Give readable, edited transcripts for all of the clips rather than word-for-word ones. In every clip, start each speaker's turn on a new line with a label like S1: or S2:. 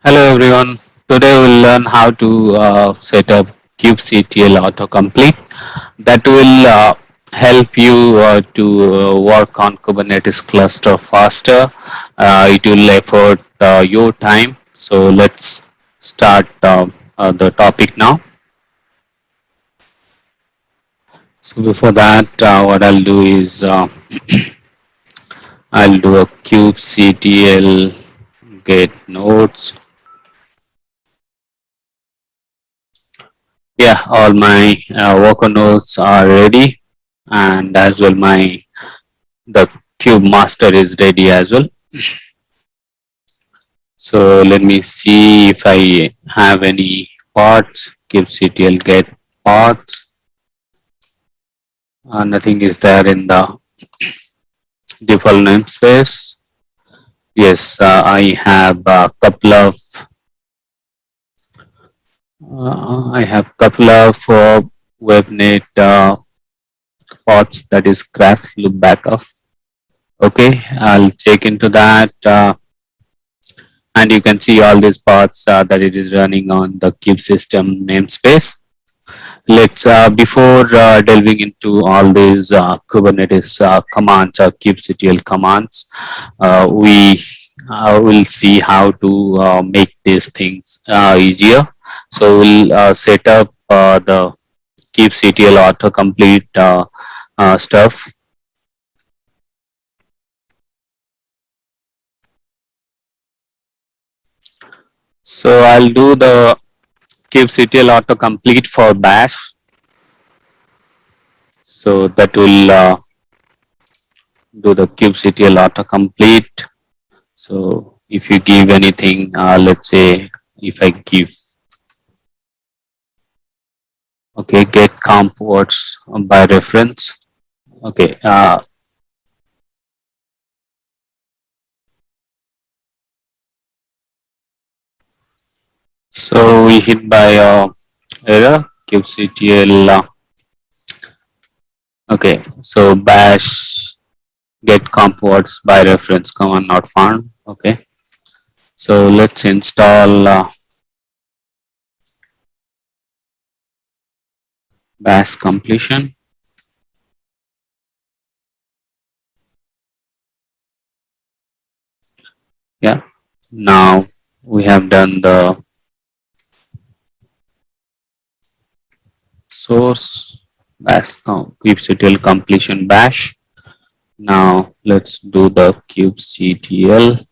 S1: Hello everyone. Today we'll learn how to set up Kubectl autocomplete. That will help you to work on Kubernetes cluster faster. It will effort your time. So let's start the topic now. So before that, what I'll do is I'll do a kubectl get nodes. Yeah, all my worker nodes are ready, and as well my the cube master is ready as well. So let me see if I have any parts. Kubectl get parts. Nothing is there in the default namespace. Yes, I have a couple of webnet parts, that is crash loop backup. Okay, I'll check into that. And you can see all these parts that it is running on the kube system namespace. Let's before delving into all these Kubernetes commands or kubectl commands, we will see how to make these things easier. So we'll set up the kubectl autocomplete stuff. So I'll do the kubectl autocomplete for bash. So that will do the kubectl autocomplete. So if you give anything, let's say if I give, okay, get comp words by reference. Okay, so we hit by error kubectl. Okay, so bash get comp words by reference command not found. Okay, so let's install bash completion. Yeah, now we have done the source bash kubectl completion bash. Now let's do the kubectl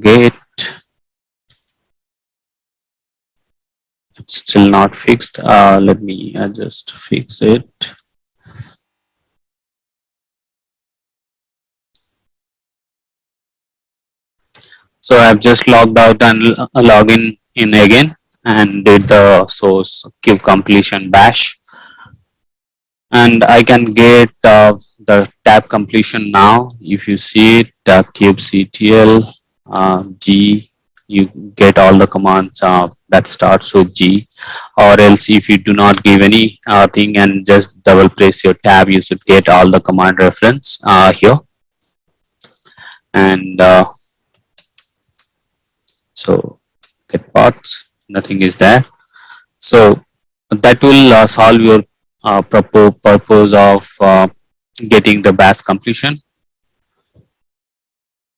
S1: get. It's still not fixed. Let me just fix it. So I've just logged out and log in again and did the source kube completion bash. And I can get the tab completion now. If you see it, kubectl g, you get all the commands that starts with G, or else if you do not give any thing and just double press your tab, you should get all the command reference here. And so get paths, nothing is there. So that will solve your purpose of getting the bash completion.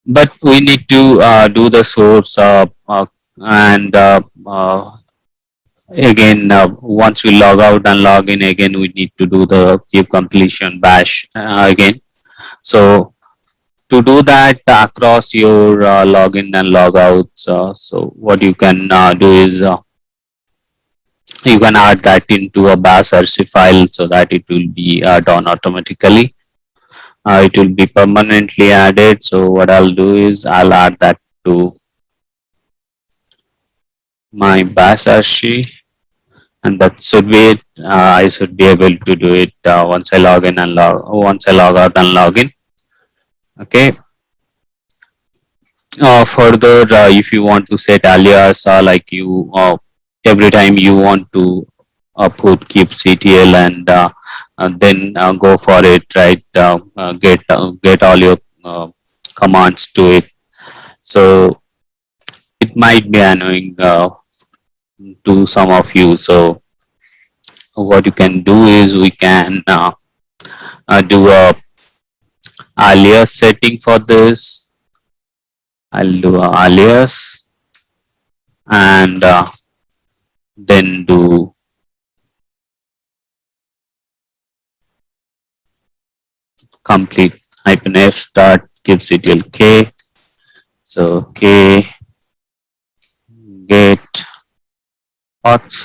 S1: But we need to do the source and again once we log out and log in again, we need to do the kube completion bash again. So to do that across your login and logouts, so what you can do is you can add that into a bash RC file so that it will be done automatically. It will be permanently added. So what I'll do is I'll add that to my bash RC, and that should be it. I should be able to do it once I log in and once I log out and log in. Okay. Further, if you want to set alias, like you every time you want to put kubectl and then go for it, right? Get all your commands to it. So it might be annoying to some of you. So what you can do is we can do a alias setting for this. I'll do a alias and then do complete -f start kubectl k. So k get auth.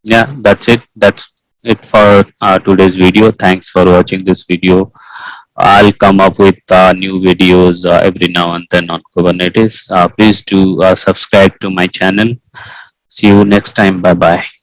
S1: Yeah, that's it. That's it for today's video. Thanks for watching this video. I'll come up with new videos every now and then on Kubernetes. Please do subscribe to my channel. See you next time. Bye bye.